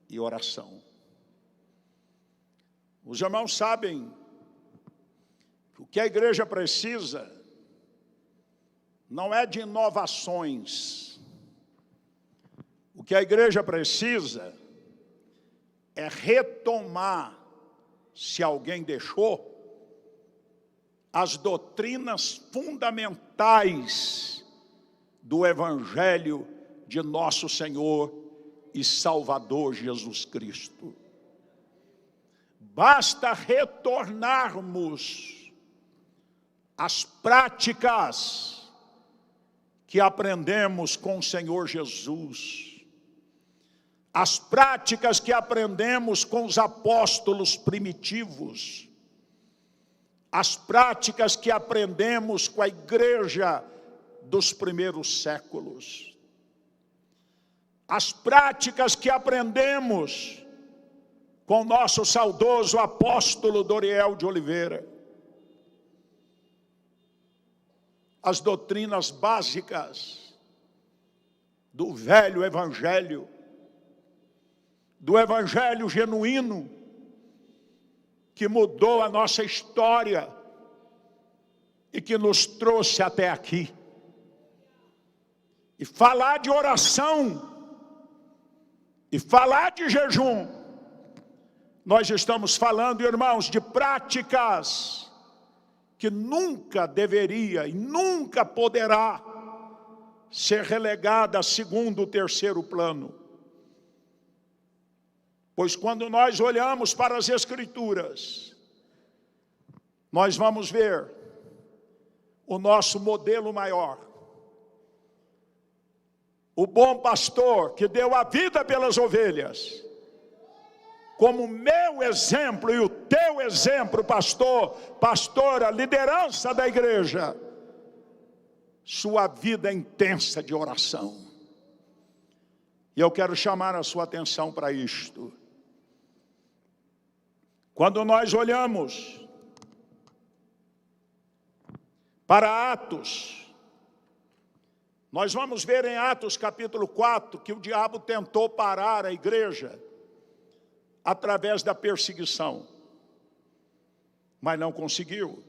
e oração. Os irmãos sabem que o que a igreja precisa não é de inovações. O que a igreja precisa é retomar, se alguém deixou, as doutrinas fundamentais do Evangelho de nosso Senhor e Salvador Jesus Cristo. Basta retornarmos às práticas que aprendemos com o Senhor Jesus, as práticas que aprendemos com os apóstolos primitivos, as práticas que aprendemos com a igreja dos primeiros séculos, as práticas que aprendemos com o nosso saudoso apóstolo Doriel de Oliveira, as doutrinas básicas do velho evangelho, do evangelho genuíno, que mudou a nossa história e que nos trouxe até aqui. E falar de oração, e falar de jejum, nós estamos falando, irmãos, de práticas que nunca deveria e nunca poderá ser relegada a segundo ou terceiro plano. Pois quando nós olhamos para as Escrituras, nós vamos ver o nosso modelo maior. O bom pastor que deu a vida pelas ovelhas, como meu exemplo e o teu exemplo, pastora, liderança da igreja, sua vida intensa de oração. E eu quero chamar a sua atenção para isto. Quando nós olhamos para Atos, nós vamos ver em Atos capítulo 4 que o diabo tentou parar a igreja através da perseguição, mas não conseguiu.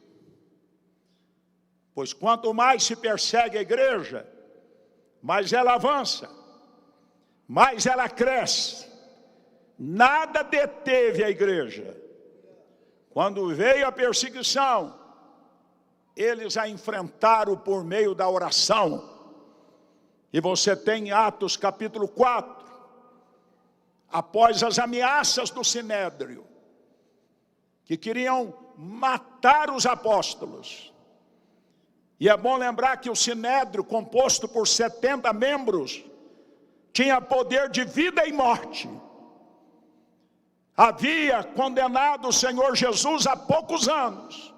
Pois quanto mais se persegue a igreja, mais ela avança, mais ela cresce. Nada deteve a igreja. Quando veio a perseguição, eles a enfrentaram por meio da oração. E você tem em Atos capítulo 4, após as ameaças do Sinédrio, que queriam matar os apóstolos. E é bom lembrar que o Sinédrio, composto por 70 membros, tinha poder de vida e morte. Havia condenado o Senhor Jesus há poucos anos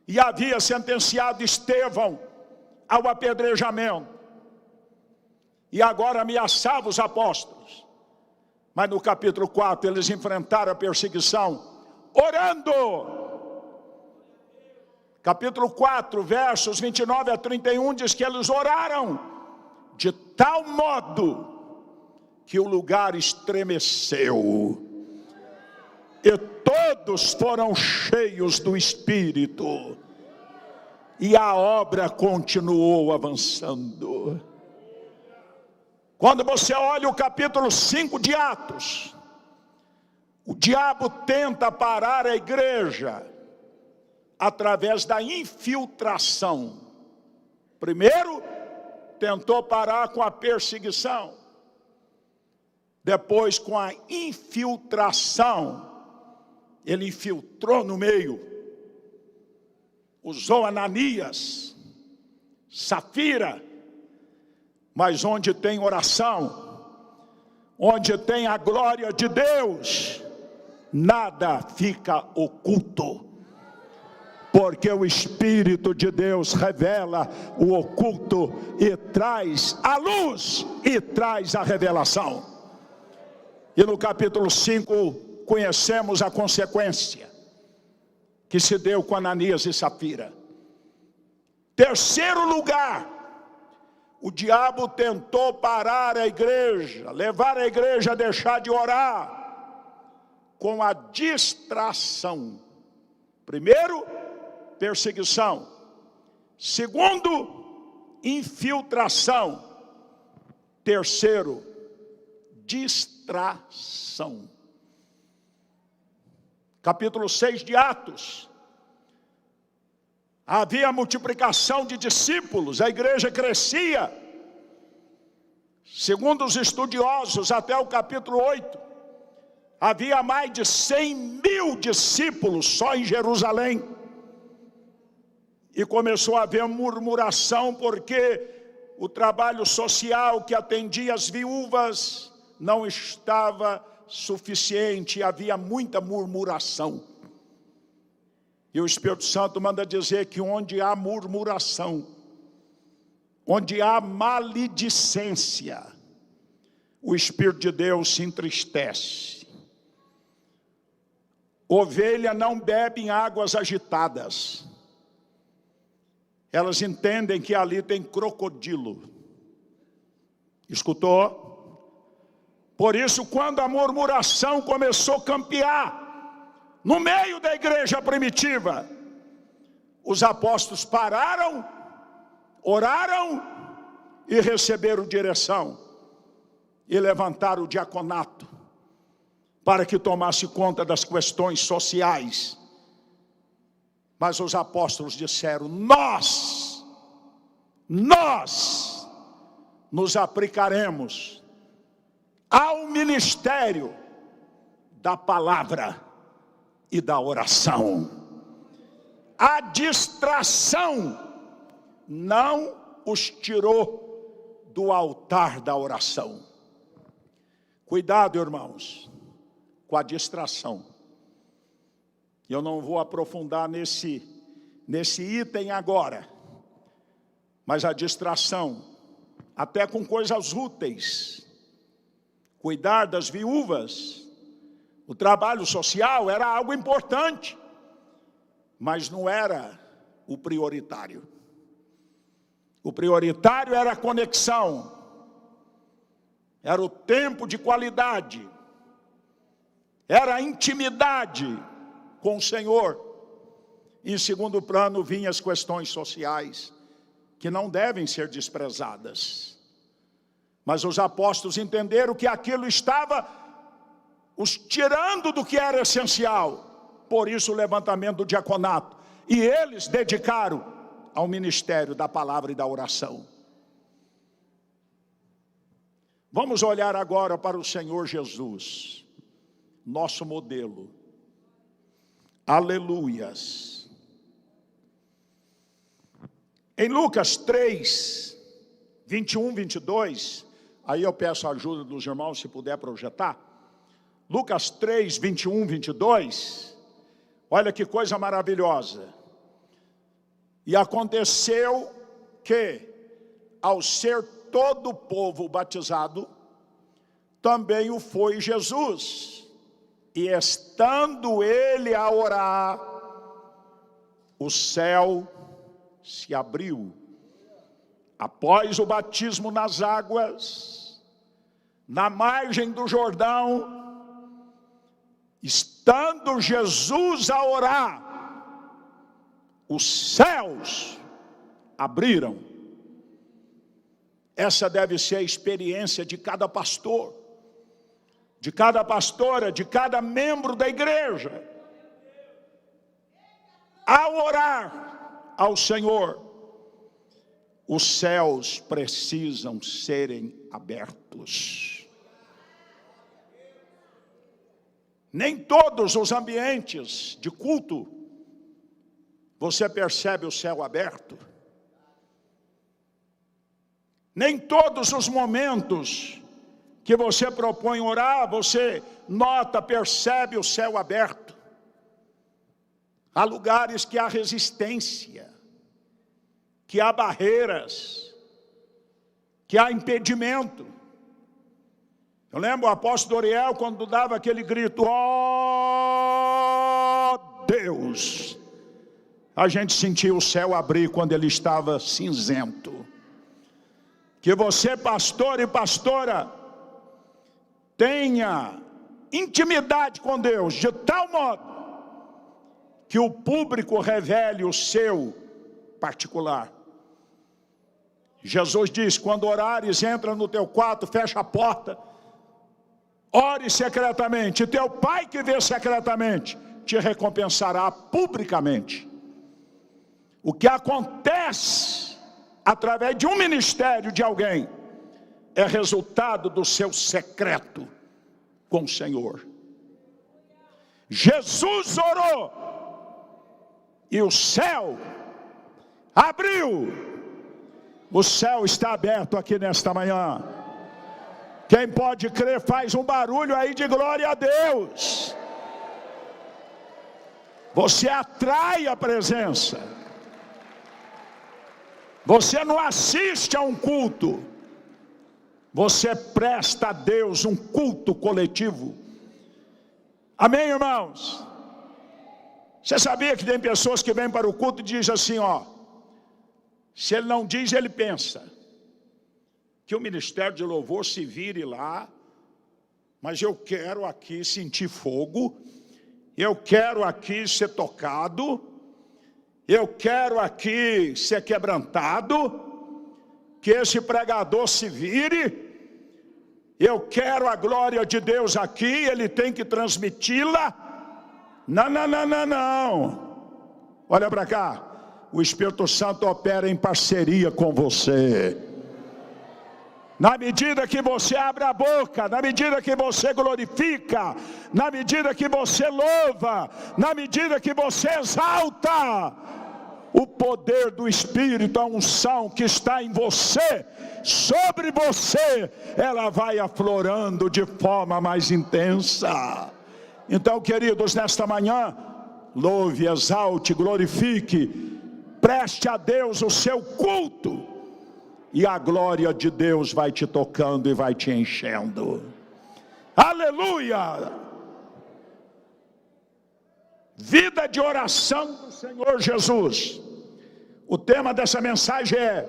e havia sentenciado Estevão ao apedrejamento. E agora ameaçava os apóstolos. Mas no capítulo 4 eles enfrentaram a perseguição orando. Capítulo 4, versos 29 a 31 diz que eles oraram de tal modo que o lugar estremeceu. E todos foram cheios do Espírito. E a obra continuou avançando. Quando você olha o capítulo 5 de Atos, o diabo tenta parar a igreja através da infiltração. Primeiro, tentou parar com a perseguição. Depois, com a infiltração, ele infiltrou no meio. Usou Ananias, Safira. Mas onde tem oração, onde tem a glória de Deus, nada fica oculto. Porque o Espírito de Deus revela o oculto e traz a luz e traz a revelação. E no capítulo 5 conhecemos a consequência que se deu com Ananias e Safira. Terceiro lugar, o diabo tentou parar a igreja, levar a igreja a deixar de orar, com a distração. Primeiro, perseguição. Segundo, infiltração. Terceiro, distração. Capítulo 6 de Atos. Havia multiplicação de discípulos, a igreja crescia. Segundo os estudiosos, até o capítulo 8, havia mais de 100.000 discípulos só em Jerusalém. E começou a haver murmuração, porque o trabalho social que atendia as viúvas não estava suficiente, havia muita murmuração. E o Espírito Santo manda dizer que onde há murmuração, onde há maledicência, o Espírito de Deus se entristece. Ovelha não bebe em águas agitadas. Elas entendem que ali tem crocodilo. Escutou? Por isso, quando a murmuração começou a campear no meio da igreja primitiva, os apóstolos pararam, oraram e receberam direção. E levantaram o diaconato para que tomasse conta das questões sociais. Mas os apóstolos disseram: nós nos aplicaremos ao ministério da palavra e da oração. A distração não os tirou do altar da oração. Cuidado, irmãos, com a distração. Eu não vou aprofundar nesse item agora, mas a distração, até com coisas úteis, cuidar das viúvas, o trabalho social era algo importante, mas não era o prioritário. O prioritário era a conexão, era o tempo de qualidade, era a intimidade com o Senhor. Em segundo plano vinham as questões sociais, que não devem ser desprezadas. Mas os apóstolos entenderam que aquilo estava os tirando do que era essencial. Por isso o levantamento do diaconato. E eles dedicaram ao ministério da palavra e da oração. Vamos olhar agora para o Senhor Jesus, nosso modelo. Aleluias. Em Lucas 3, 21, 22, aí eu peço a ajuda dos irmãos, se puder projetar. Lucas 3, 21, 22, olha que coisa maravilhosa. E aconteceu que, ao ser todo o povo batizado, também o foi Jesus. E estando ele a orar, o céu se abriu. Após o batismo nas águas, na margem do Jordão, estando Jesus a orar, os céus abriram. Essa deve ser a experiência de cada pastor, de cada pastora, de cada membro da igreja. Ao orar ao Senhor, os céus precisam serem abertos. Nem todos os ambientes de culto você percebe o céu aberto. Nem todos os momentos que você propõe orar, você nota, percebe o céu aberto. Há lugares que há resistência, que há barreiras, que há impedimento. Eu lembro o apóstolo Doriel, quando dava aquele grito: ó Deus! A gente sentia o céu abrir quando ele estava cinzento. que você, pastor e pastora, tenha intimidade com Deus, de tal modo que o público revele o seu particular. Jesus diz: quando orares, entra no teu quarto, fecha a porta, ore secretamente, e teu pai que vê secretamente te recompensará publicamente. O que acontece através de um ministério de alguém é resultado do seu secreto com o Senhor. Jesus orou e o céu abriu. O céu está aberto aqui nesta manhã. Quem pode crer faz um barulho aí de glória a Deus. Você atrai a presença. Você não assiste a um culto, você presta a Deus um culto coletivo. Amém, irmãos? Você sabia que tem pessoas que vêm para o culto e dizem assim, ó, se ele não diz, ele pensa que o ministério de louvor se vire lá, mas eu quero aqui sentir fogo, eu quero aqui ser tocado, eu quero aqui ser quebrantado, que esse pregador se vire, eu quero a glória de Deus aqui, ele tem que transmiti-la. Não, não, não, não, não. Olha para cá, o Espírito Santo opera em parceria com você. Na medida que você abre a boca, na medida que você glorifica, na medida que você louva, na medida que você exalta, o poder do Espírito, a unção que está em você, sobre você, ela vai aflorando de forma mais intensa. Então, queridos, nesta manhã, louve, exalte, glorifique, preste a Deus o seu culto, e a glória de Deus vai te tocando e vai te enchendo. Aleluia! Vida de oração do Senhor Jesus. O tema dessa mensagem é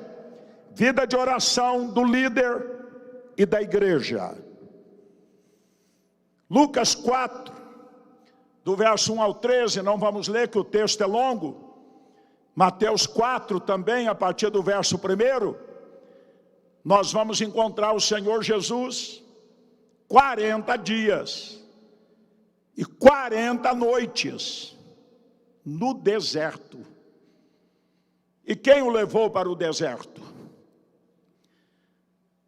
vida de oração do líder e da igreja. Lucas 4, do verso 1 ao 13, não vamos ler que o texto é longo. Mateus 4 também, a partir do verso 1, nós vamos encontrar o Senhor Jesus 40 dias e 40 noites no deserto. E quem o levou para o deserto?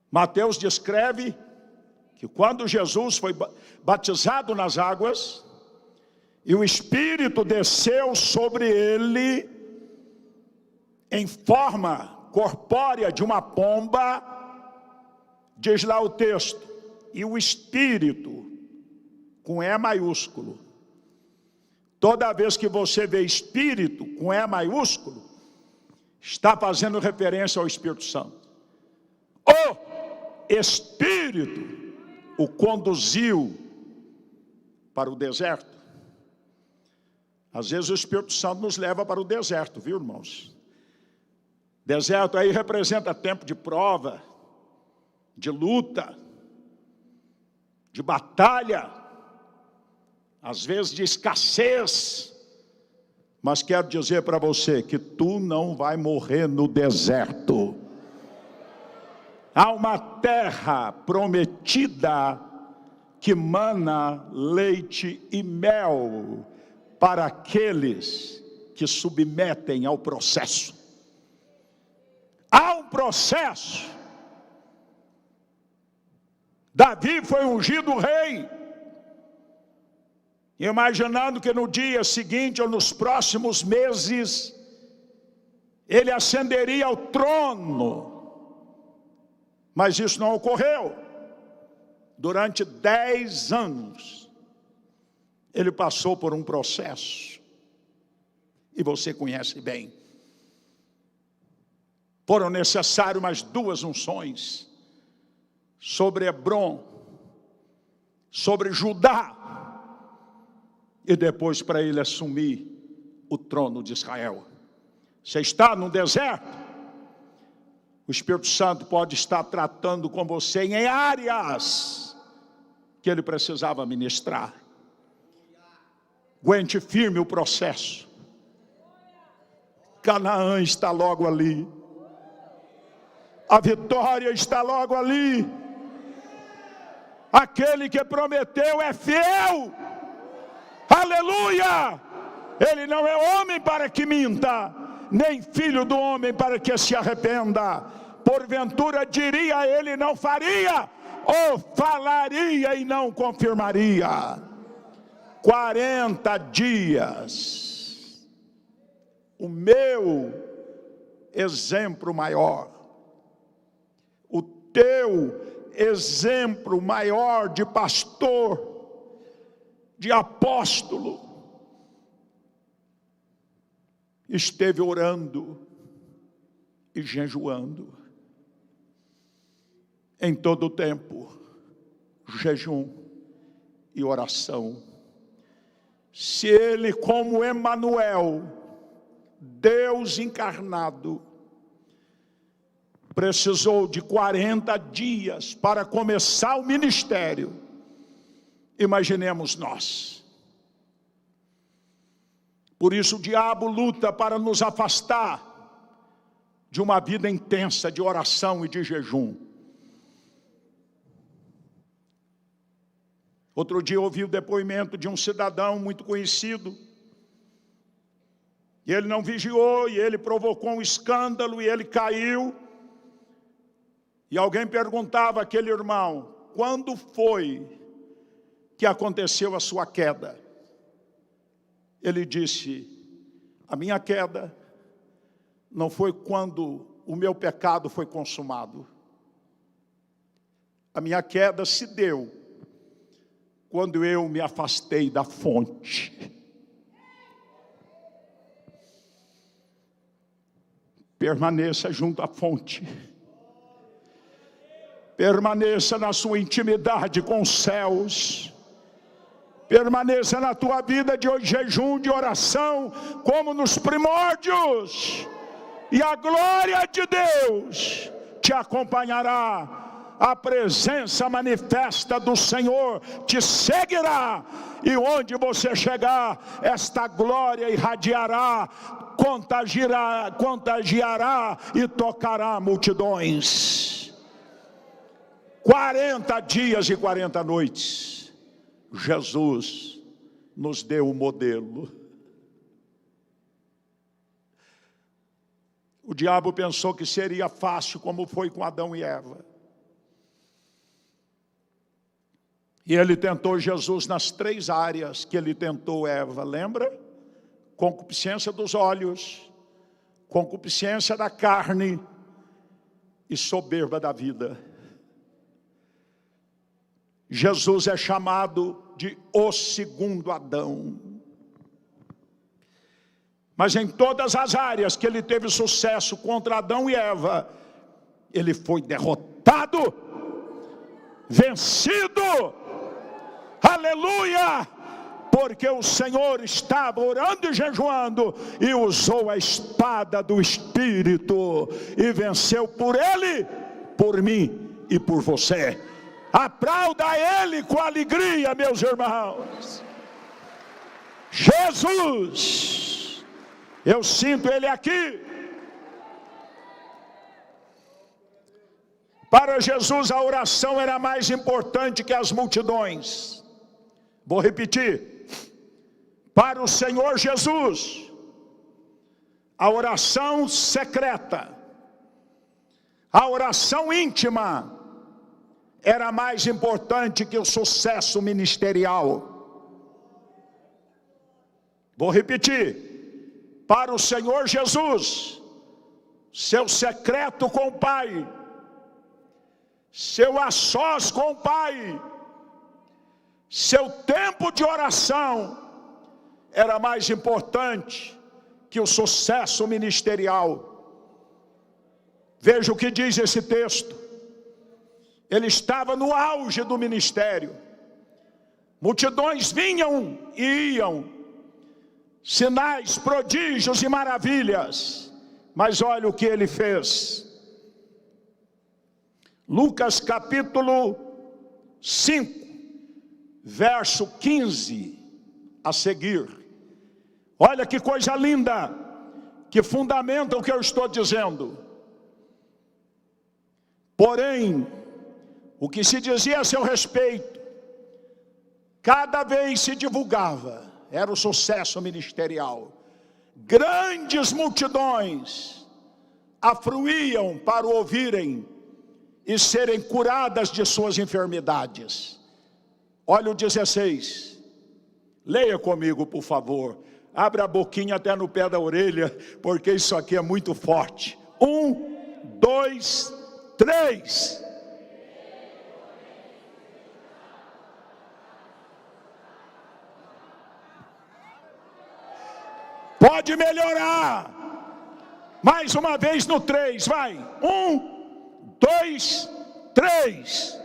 Mateus descreve que quando Jesus foi batizado nas águas, e o Espírito desceu sobre ele em forma corpórea de uma pomba, diz lá o texto, e o Espírito, com E maiúsculo. Toda vez que você vê Espírito com E maiúsculo, está fazendo referência ao Espírito Santo. O Espírito o conduziu para o deserto. Às vezes o Espírito Santo nos leva para o deserto, viu, irmãos? Deserto aí representa tempo de prova, de luta, de batalha, às vezes de escassez. Mas quero dizer para você que tu não vai morrer no deserto. Há uma terra prometida que mana leite e mel para aqueles que submetem ao processo. Há um processo. Davi foi ungido rei, imaginando que no dia seguinte ou nos próximos meses ele ascenderia ao trono. Mas isso não ocorreu. Durante 10 anos ele passou por um processo, e você conhece bem. Foram necessárias mais 2 unções sobre Hebrom, sobre Judá, e depois para ele assumir o trono de Israel. Você está no deserto, O Espírito Santo pode estar tratando com você em áreas que ele precisava ministrar. Aguente firme o processo. Canaã está logo ali. A vitória está logo ali. Aquele que prometeu é fiel. Aleluia! Ele não é homem para que minta, nem filho do homem para que se arrependa. Porventura diria ele, não faria, ou falaria e não confirmaria. 40 dias. O meu exemplo maior, o teu exemplo maior de pastor, de apóstolo, esteve orando e jejuando em todo o tempo, jejum e oração. Se ele, como Emanuel, Deus encarnado, precisou de 40 dias para começar o ministério, imaginemos nós. Por isso o diabo luta para nos afastar de uma vida intensa de oração e de jejum. Outro dia eu ouvi o depoimento de um cidadão muito conhecido. E ele não vigiou, e ele provocou um escândalo, e ele caiu. E alguém perguntava àquele irmão, quando foi que aconteceu a sua queda? Ele disse, a minha queda não foi quando o meu pecado foi consumado. A minha queda se deu quando eu me afastei da fonte. Permaneça junto à fonte. Permaneça na sua intimidade com os céus. Permaneça na tua vida de jejum, de oração, como nos primórdios. E a glória de Deus te acompanhará. A presença manifesta do Senhor te seguirá. E onde você chegar, esta glória irradiará, contagiará e tocará multidões. 40 dias e 40 noites. Jesus nos deu o modelo. O diabo pensou que seria fácil, como foi com Adão e Eva. E ele tentou Jesus nas 3 áreas que ele tentou Eva, lembra? Concupiscência dos olhos, concupiscência da carne e soberba da vida. Jesus é chamado de o segundo Adão. Mas em todas as áreas que ele teve sucesso contra Adão e Eva, ele foi derrotado, vencido. Aleluia! Porque o Senhor estava orando e jejuando e usou a espada do Espírito e venceu por ele, por mim e por você. Aplauda ele com alegria, meus irmãos. Jesus, eu sinto ele aqui. Para Jesus a oração era mais importante que as multidões. Vou repetir. Para o Senhor Jesus, a oração secreta, a oração íntima, era mais importante que o sucesso ministerial. Vou repetir. Para o Senhor Jesus, seu secreto com o Pai, seu a sós com o Pai, seu tempo de oração era mais importante que o sucesso ministerial. Veja o que diz esse texto. Ele estava no auge do ministério. Multidões vinham e iam, sinais, prodígios e maravilhas. Mas olha o que ele fez. Lucas capítulo 5, verso 15 a seguir. Olha que coisa linda, que fundamenta o que eu estou dizendo. Porém, o que se dizia a seu respeito, cada vez se divulgava, era o sucesso ministerial. Grandes multidões afluíam para o ouvirem e serem curadas de suas enfermidades. Olha o 16. Leia comigo, por favor. Abra a boquinha até no pé da orelha, porque isso aqui é muito forte. 1, 2, 3. Pode melhorar. Mais uma vez no 3, vai. 1, 2, 3.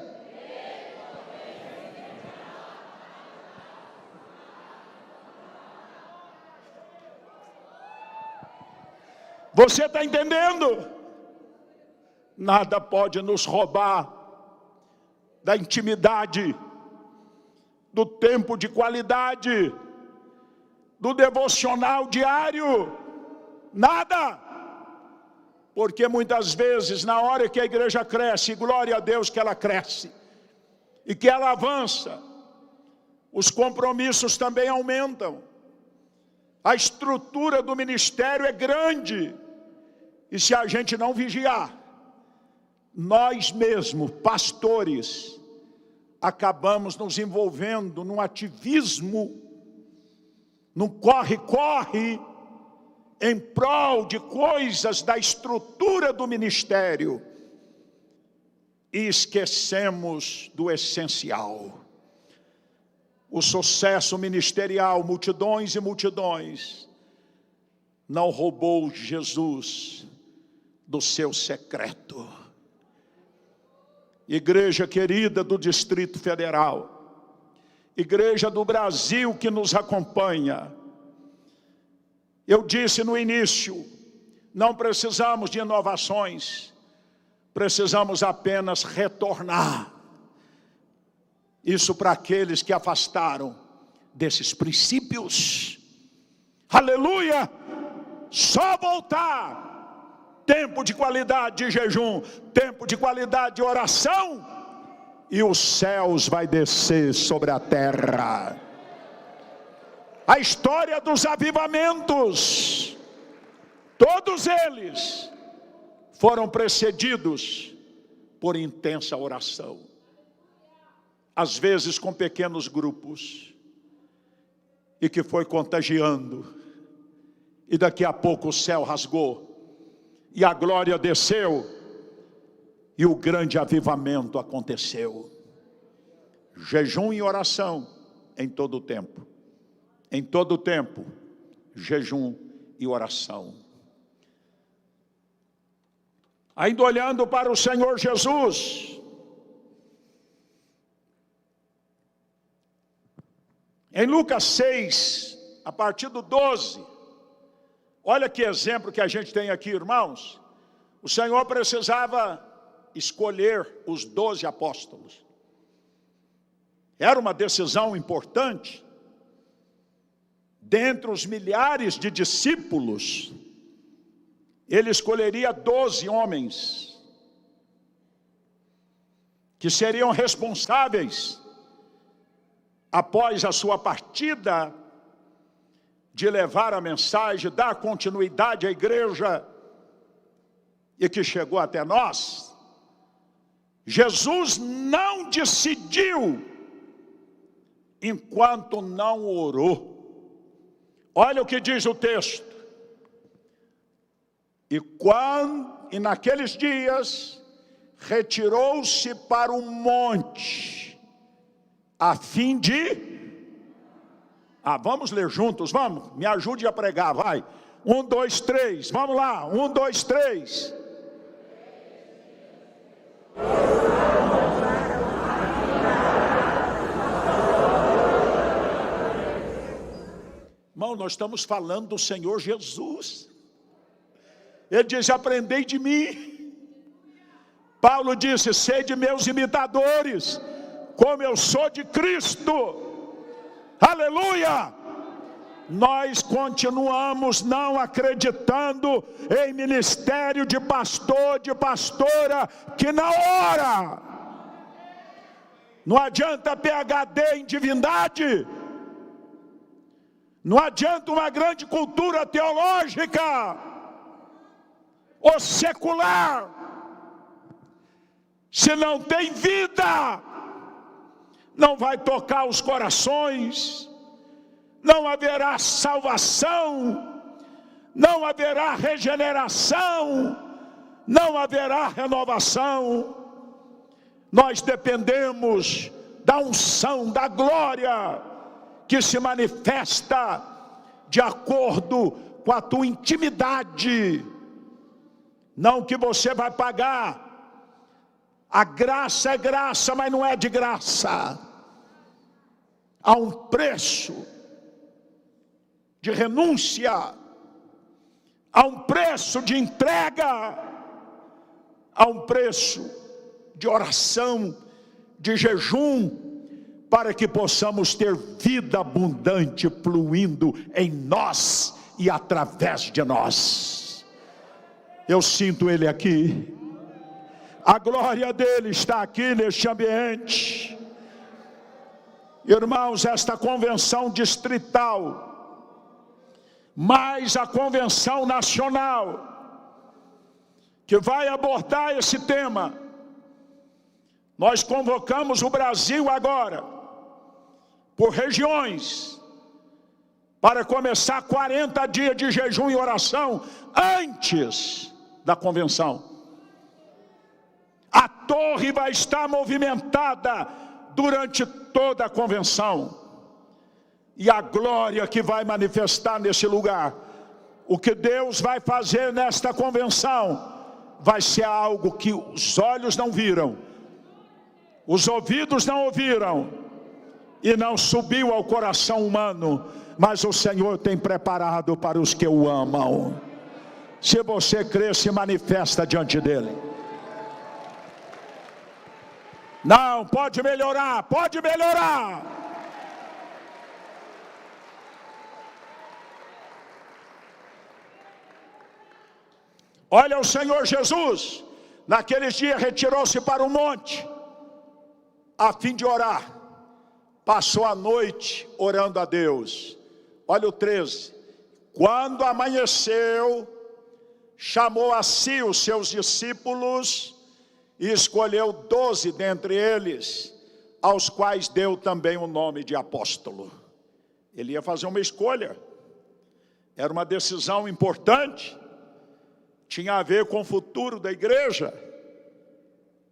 Você está entendendo? Nada pode nos roubar da intimidade, do tempo de qualidade, do devocional diário. Nada. Porque muitas vezes, na hora que a igreja cresce, glória a Deus que ela cresce, e que ela avança, os compromissos também aumentam. A estrutura do ministério é grande. E se a gente não vigiar, nós mesmos, pastores, acabamos nos envolvendo num ativismo, num corre-corre, em prol de coisas da estrutura do ministério, e esquecemos do essencial. O sucesso ministerial, multidões e multidões, não roubou Jesus do seu secreto. Igreja querida do Distrito Federal, igreja do Brasil que nos acompanha, eu disse no início, não precisamos de inovações, precisamos apenas retornar. Isso para aqueles que afastaram desses princípios. Aleluia! Só voltar. Tempo de qualidade de jejum, tempo de qualidade de oração, e os céus vai descer sobre a terra. A história dos avivamentos, todos eles foram precedidos por intensa oração. Às vezes com pequenos grupos, e que foi contagiando, e daqui a pouco o céu rasgou, e a glória desceu, e o grande avivamento aconteceu. Jejum e oração em todo o tempo. Em todo o tempo, jejum e oração. Ainda olhando para o Senhor Jesus, em Lucas 6, a partir do 12, olha que exemplo que a gente tem aqui, irmãos. O Senhor precisava escolher os 12 apóstolos. Era uma decisão importante. Dentre os milhares de discípulos, ele escolheria 12 homens, que seriam responsáveis, após a sua partida, de levar a mensagem, dar continuidade à igreja, e que chegou até nós. Jesus não decidiu, enquanto não orou. Olha o que diz o texto. E naqueles dias, retirou-se para um monte, a fim de... vamos ler juntos, vamos? Me ajude a pregar, vai. 1, 2, 3, vamos lá. 1, 2, 3. Irmão, nós estamos falando do Senhor Jesus. Ele diz: aprendei de mim, Paulo disse: sede meus imitadores, como eu sou de Cristo. Aleluia! Nós continuamos não acreditando em ministério de pastor, de pastora que não ora. Não adianta PhD em divindade, não adianta uma grande cultura teológica ou secular, se não tem vida, não vai tocar os corações, não haverá salvação, não haverá regeneração, não haverá renovação. Nós dependemos da unção, da glória, que se manifesta de acordo com a tua intimidade, não que você vai pagar. A graça é graça, mas não é de graça. Há um preço de renúncia, há um preço de entrega, há um preço de oração, de jejum, para que possamos ter vida abundante fluindo em nós e através de nós. Eu sinto Ele aqui, a glória dele está aqui neste ambiente. Irmãos, esta convenção distrital, mais a convenção nacional, que vai abordar esse tema, nós convocamos o Brasil agora, por regiões, para começar 40 dias de jejum e oração, antes da convenção. A torre vai estar movimentada durante toda a convenção, e a glória que vai manifestar nesse lugar, o que Deus vai fazer nesta convenção, vai ser algo que os olhos não viram, os ouvidos não ouviram, e não subiu ao coração humano, mas o Senhor tem preparado para os que o amam. Se você crê, se manifesta diante dele. Não, pode melhorar, pode melhorar. Olha, o Senhor Jesus, naqueles dias retirou-se para o monte, a fim de orar. Passou a noite orando a Deus. Olha o 13. Quando amanheceu, chamou a si os seus discípulos e escolheu 12 dentre eles, aos quais deu também o nome de apóstolo. Ele ia fazer uma escolha, era uma decisão importante, tinha a ver com o futuro da igreja,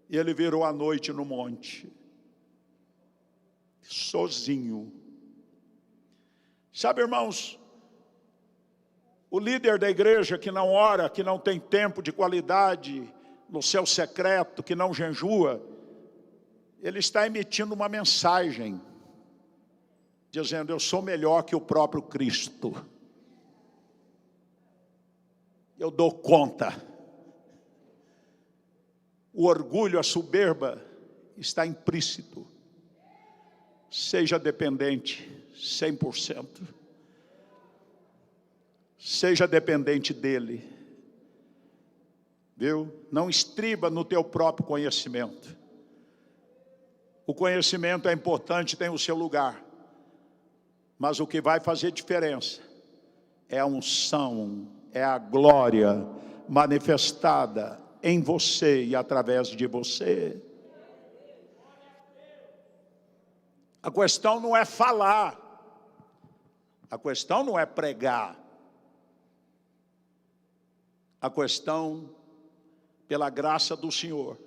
e ele virou a noite no monte, sozinho. Sabe, irmãos, o líder da igreja que não ora, que não tem tempo de qualidade no seu secreto, que não jejua, ele está emitindo uma mensagem, dizendo: eu sou melhor que o próprio Cristo, eu dou conta. O orgulho, a soberba está implícito. Seja dependente 100%. Seja dependente dele. Viu? Não estriba no teu próprio conhecimento. O conhecimento é importante, tem o seu lugar. Mas o que vai fazer diferença é a unção, é a glória manifestada em você e através de você. A questão não é falar, a questão não é pregar, a questão, pela graça do Senhor,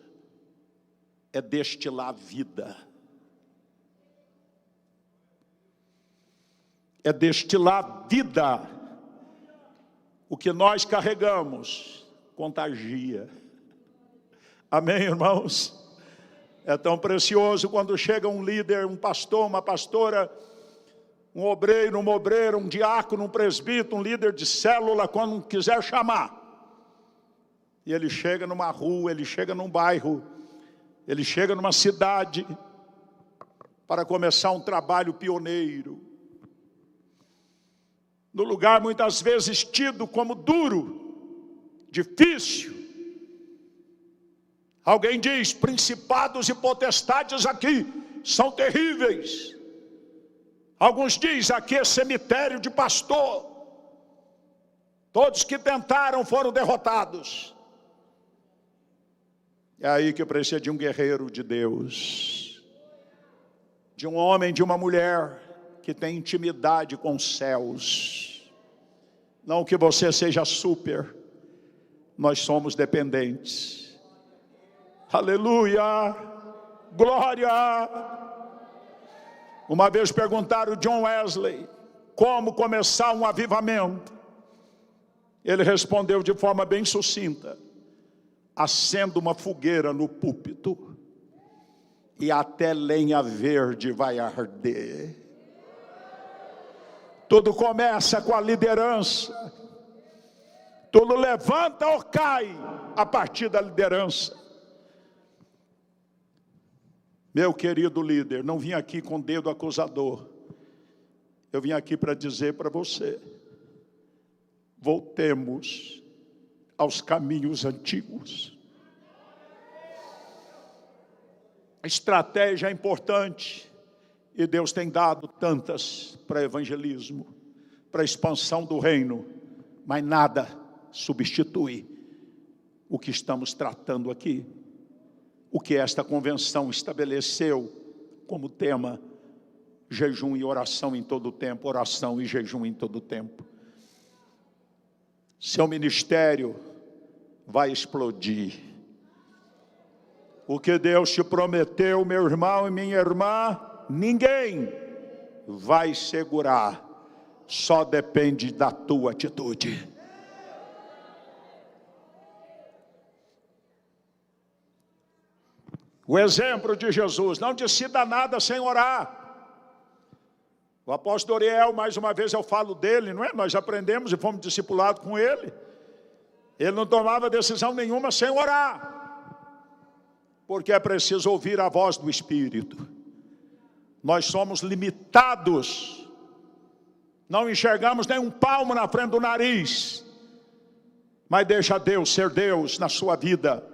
é destilar vida, é destilar vida. O que nós carregamos contagia. Amém, irmãos? É tão precioso quando chega um líder, um pastor, uma pastora, um obreiro, uma obreira, um diácono, um presbítero, um líder de célula, quando quiser chamar. E ele chega numa rua, ele chega num bairro, ele chega numa cidade para começar um trabalho pioneiro. No lugar muitas vezes tido como duro, difícil. Alguém diz, principados e potestades aqui são terríveis. Alguns dizem, aqui é cemitério de pastor. Todos que tentaram foram derrotados. É aí que precisa de um guerreiro de Deus, de um homem, de uma mulher que tem intimidade com os céus. Não que você seja super, nós somos dependentes. Aleluia, glória. Uma vez perguntaram John Wesley como começar um avivamento. Ele respondeu de forma bem sucinta: acenda uma fogueira no púlpito e até lenha verde vai arder. Tudo começa com a liderança. Tudo levanta ou cai a partir da liderança. Meu querido líder, não vim aqui com dedo acusador. Eu vim aqui para dizer para você: voltemos aos caminhos antigos. A estratégia é importante, e Deus tem dado tantas para evangelismo, para expansão do reino, mas nada substitui o que estamos tratando aqui, o que esta convenção estabeleceu como tema: jejum e oração em todo o tempo, oração e jejum em todo o tempo. Seu ministério vai explodir. O que Deus te prometeu, meu irmão e minha irmã, ninguém vai segurar. Só depende da tua atitude. O exemplo de Jesus: não decida nada sem orar. O apóstolo Ariel, mais uma vez eu falo dele, não é? Nós aprendemos e fomos discipulados com ele. Ele não tomava decisão nenhuma sem orar, porque é preciso ouvir a voz do Espírito. Nós somos limitados, não enxergamos nem um palmo na frente do nariz, mas deixa Deus ser Deus na sua vida.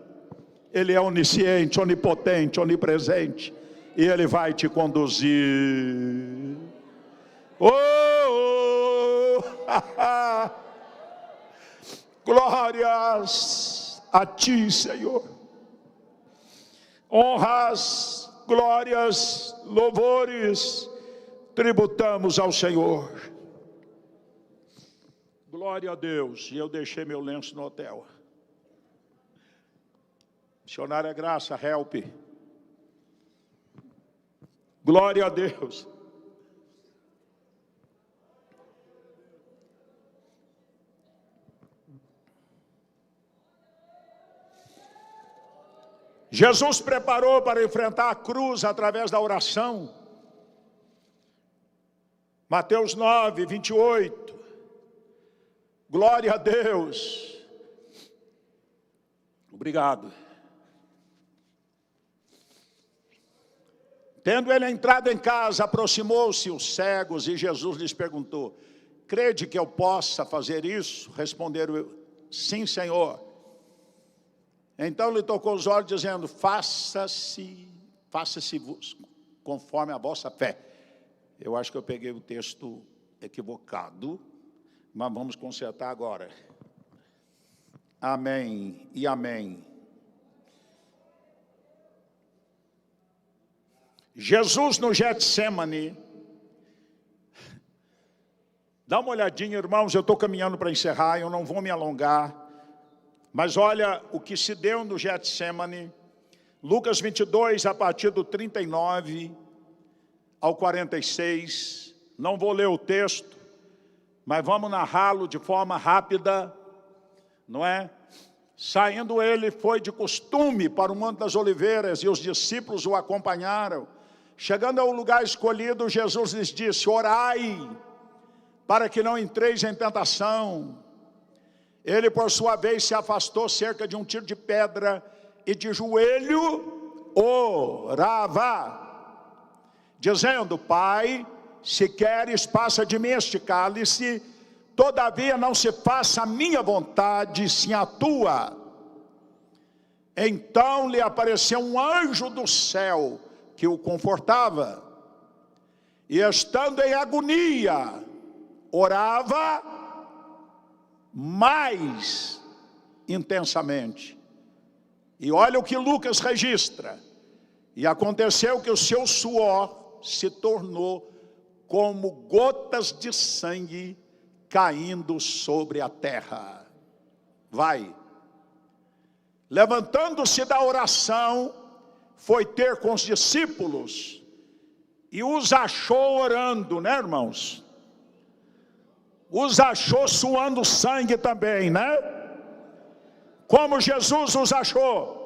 Ele é onisciente, onipotente, onipresente, e Ele vai te conduzir. Glórias a ti, Senhor. Honras, glórias, louvores tributamos ao Senhor. Glória a Deus. E eu deixei meu lenço no hotel. Missionária Graça, help. Glória a Deus. Jesus preparou para enfrentar a cruz através da oração. Mateus 9, 28. Glória a Deus. Obrigado. Tendo ele entrado em casa, aproximou-se os cegos e Jesus lhes perguntou: crede que eu possa fazer isso? Responderam: sim, Senhor. Então lhe tocou os olhos, dizendo: faça-se conforme a vossa fé. Eu acho que eu peguei o texto equivocado, mas vamos consertar agora. Amém e amém. Jesus no Getsemane. Dá uma olhadinha, irmãos, eu estou caminhando para encerrar, eu não vou me alongar. Mas olha o que se deu no Getsemane. Lucas 22, a partir do 39 ao 46. Não vou ler o texto, mas vamos narrá-lo de forma rápida, não é? Saindo ele, foi de costume para o Monte das Oliveiras, e os discípulos o acompanharam. Chegando ao lugar escolhido, Jesus lhes disse: orai, para que não entreis em tentação. Ele, por sua vez, se afastou cerca de um tiro de pedra e de joelho orava, dizendo: Pai, se queres, passa de mim este cálice, todavia não se faça a minha vontade, sim a tua. Então lhe apareceu um anjo do céu que o confortava, e estando em agonia, orava mais intensamente. E olha o que Lucas registra: e aconteceu que o seu suor se tornou como gotas de sangue caindo sobre a terra. Vai. Levantando-se da oração, foi ter com os discípulos e os achou orando, né, irmãos? Os achou suando sangue também, né? Como Jesus os achou?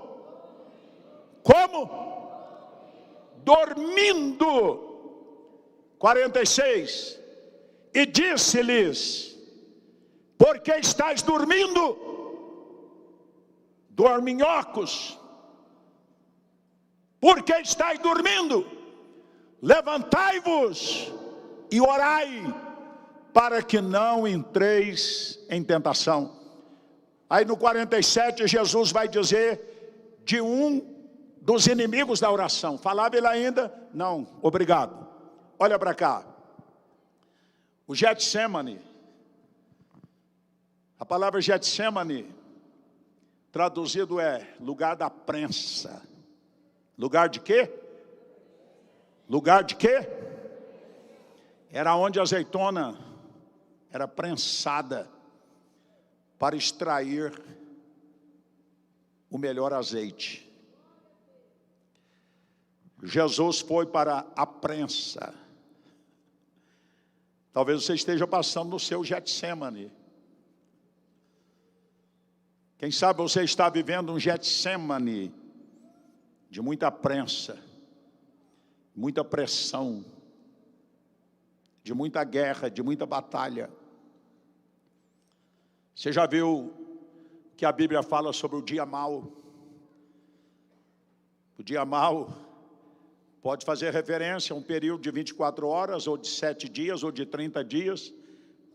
Como? Dormindo. 46. E disse-lhes: por que estáis dormindo, dorminhocos? Por que estáis dormindo? Levantai-vos e orai, para que não entreis em tentação. Aí no 47 Jesus vai dizer de um dos inimigos da oração. Falava ele ainda? Não, obrigado. Olha para cá. O Getsemane, a palavra Getsemane, traduzido é lugar da prensa. Lugar de quê? Lugar de quê? Era onde a azeitona era prensada para extrair o melhor azeite. Jesus foi para a prensa. Talvez você esteja passando no seu Getsemane. Quem sabe você está vivendo um Getsemane de muita prensa, muita pressão, de muita guerra, de muita batalha. Você já viu que a Bíblia fala sobre o dia mau? O dia mau pode fazer referência a um período de 24 horas, ou de 7 dias, ou de 30 dias.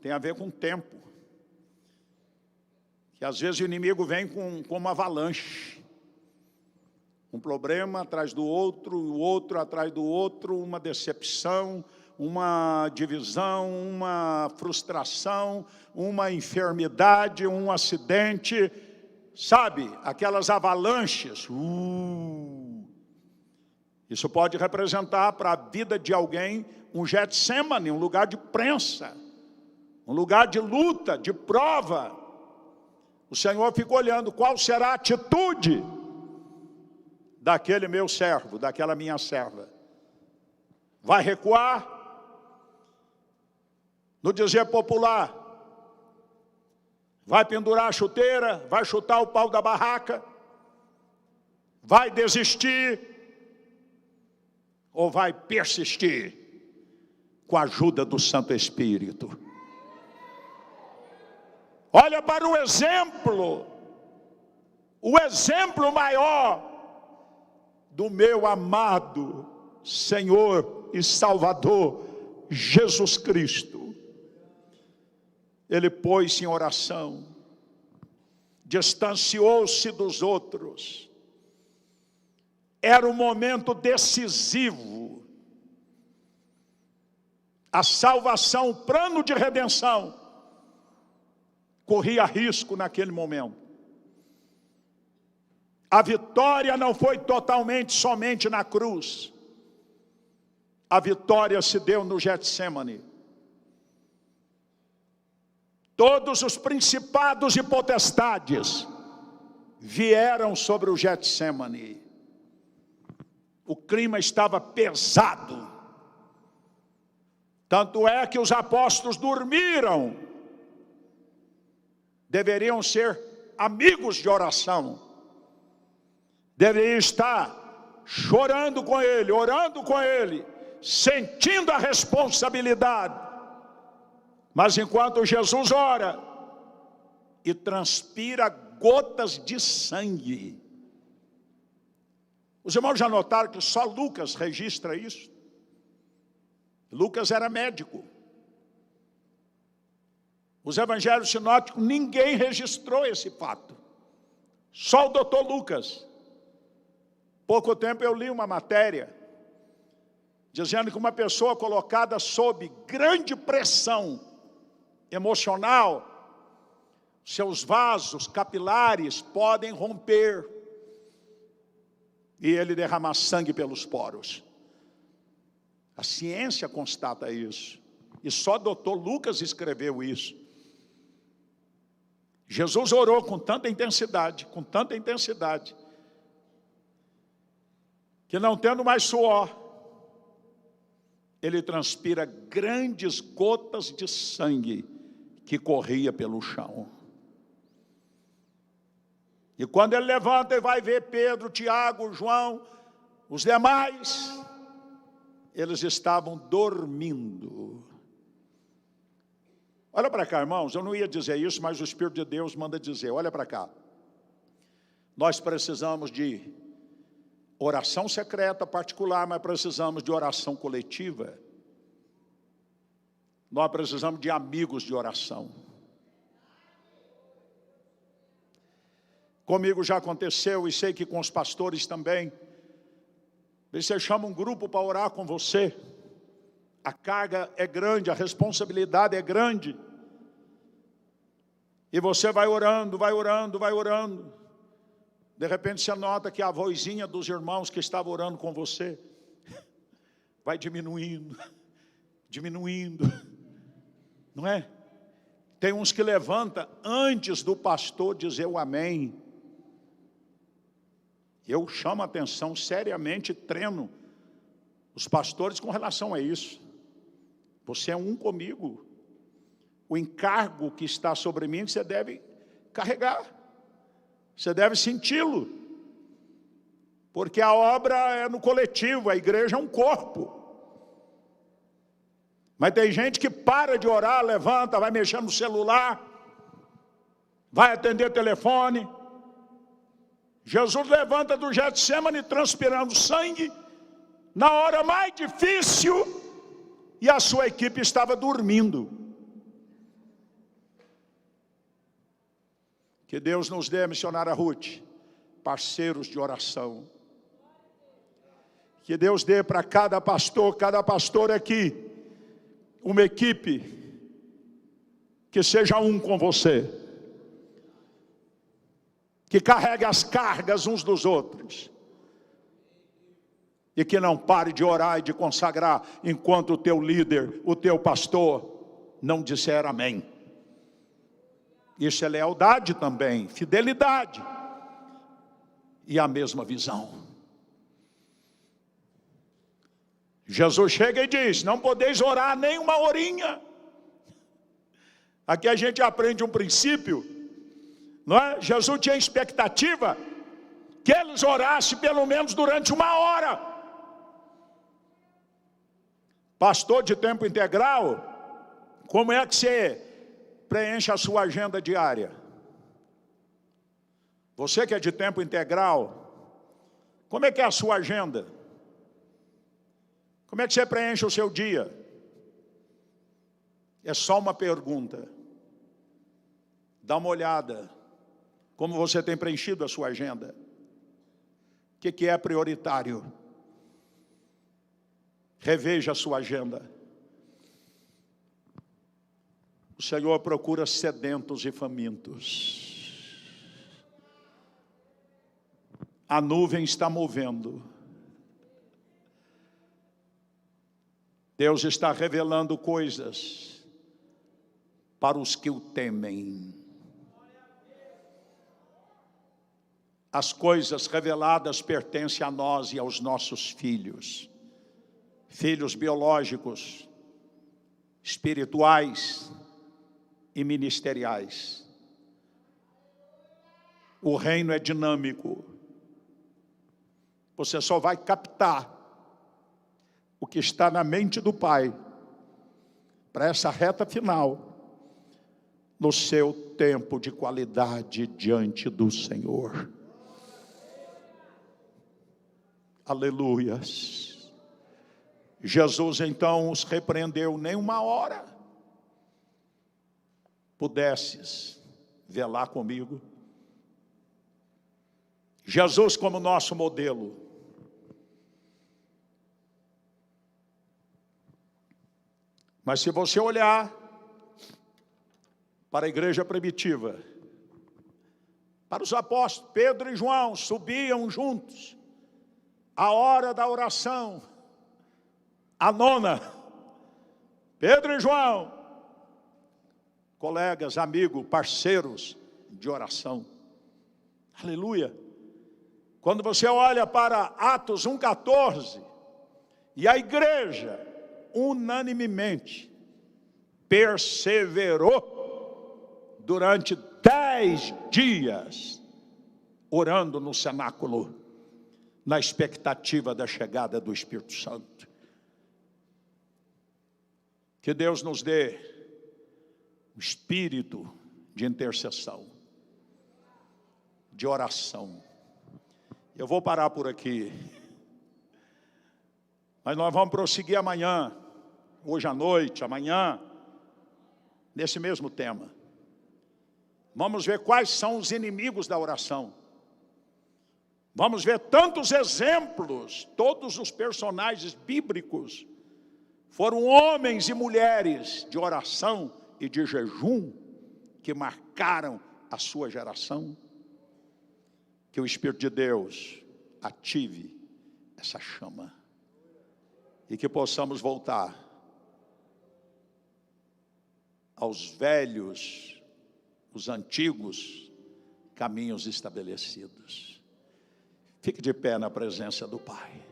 Tem a ver com tempo. Que às vezes o inimigo vem com uma avalanche. Um problema atrás do outro, o outro atrás do outro, uma decepção, uma divisão, uma frustração, uma enfermidade, um acidente. Sabe, aquelas avalanches. Isso pode representar para a vida de alguém um Getsemane, um lugar de prensa, um lugar de luta, de prova. O Senhor fica olhando qual será a atitude daquele meu servo, daquela minha serva. Vai recuar? No dizer popular, vai pendurar a chuteira, vai chutar o pau da barraca, vai desistir, ou vai persistir com a ajuda do Santo Espírito? Olha para o exemplo maior do meu amado Senhor e Salvador Jesus Cristo. Ele pôs-se em oração, distanciou-se dos outros. Era um momento decisivo. A salvação, o plano de redenção, corria risco naquele momento. A vitória não foi totalmente somente na cruz. A vitória se deu no Getsemane. Todos os principados e potestades vieram sobre o Getsemane. O clima estava pesado. Tanto é que os apóstolos dormiram. Deveriam ser amigos de oração. Deveriam estar chorando com ele, orando com ele, sentindo a responsabilidade. Mas enquanto Jesus ora, e transpira gotas de sangue. Os irmãos já notaram que só Lucas registra isso? Lucas era médico. Os evangelhos sinóticos, ninguém registrou esse fato. Só o doutor Lucas. Pouco tempo eu li uma matéria dizendo que uma pessoa colocada sob grande pressão emocional, seus vasos capilares podem romper e ele derramar sangue pelos poros. A ciência constata isso. E só o doutor Lucas escreveu isso. Jesus orou com tanta intensidade, que não tendo mais suor, ele transpira grandes gotas de sangue que corria pelo chão. E quando ele levanta e vai ver Pedro, Tiago, João, os demais, eles estavam dormindo. Olha para cá, irmãos, eu não ia dizer isso, mas o Espírito de Deus manda dizer, olha para cá. Nós precisamos de oração secreta, particular, mas precisamos de oração coletiva. Nós precisamos de amigos de oração. Comigo já aconteceu, e sei que com os pastores também. Você chama um grupo para orar com você. A carga é grande, a responsabilidade é grande. E você vai orando. De repente você nota que a vozinha dos irmãos que estavam orando com você vai diminuindo. Não é? Tem uns que levanta antes do pastor dizer o amém. Eu chamo a atenção seriamente, treino os pastores com relação a isso. Você é um comigo. O encargo que está sobre mim, você deve carregar. Você deve senti-lo. Porque a obra é no coletivo, a igreja é um corpo. Mas tem gente que para de orar, levanta, vai mexer no celular, vai atender telefone. Jesus levanta do Getsemane transpirando sangue, na hora mais difícil, e a sua equipe estava dormindo. Que Deus nos dê, missionária Ruth, parceiros de oração. Que Deus dê para cada pastor aqui, uma equipe que seja um com você. Que carregue as cargas uns dos outros. E que não pare de orar e de consagrar enquanto o teu líder, o teu pastor, não disser amém. Isso é lealdade também, fidelidade. E a mesma visão. Jesus chega e diz, não podeis orar nem uma horinha. Aqui a gente aprende um princípio, não é? Jesus tinha expectativa que eles orassem pelo menos durante 1 hora. Pastor de tempo integral, como é que você preenche a sua agenda diária? Você que é de tempo integral, como é que é a sua agenda? Como é que você preenche o seu dia? É só uma pergunta. Dá uma olhada. Como você tem preenchido a sua agenda? O que é prioritário? Reveja a sua agenda. O Senhor procura sedentos e famintos. A nuvem está movendo. Deus está revelando coisas para os que o temem. As coisas reveladas pertencem a nós e aos nossos filhos. Filhos biológicos, espirituais e ministeriais. O reino é dinâmico. Você só vai captar o que está na mente do Pai para essa reta final no seu tempo de qualidade diante do Senhor. Aleluias. Jesus então os repreendeu: nem uma hora pudesses velar comigo. Jesus como nosso modelo. Mas se você olhar para a igreja primitiva, para os apóstolos, Pedro e João subiam juntos, a hora da oração, a nona, Pedro e João, colegas, amigos, parceiros de oração. Aleluia. Quando você olha para Atos 1,14, e a igreja unanimemente perseverou durante 10 dias, orando no cenáculo, na expectativa da chegada do Espírito Santo. Que Deus nos dê o espírito de intercessão, de oração. Eu vou parar por aqui, mas nós vamos prosseguir amanhã, hoje à noite, amanhã, nesse mesmo tema. Vamos ver quais são os inimigos da oração. Vamos ver tantos exemplos. Todos os personagens bíblicos foram homens e mulheres de oração e de jejum que marcaram a sua geração. Que o Espírito de Deus ative essa chama e que possamos voltar aos velhos, os antigos caminhos estabelecidos. Fique de pé na presença do Pai.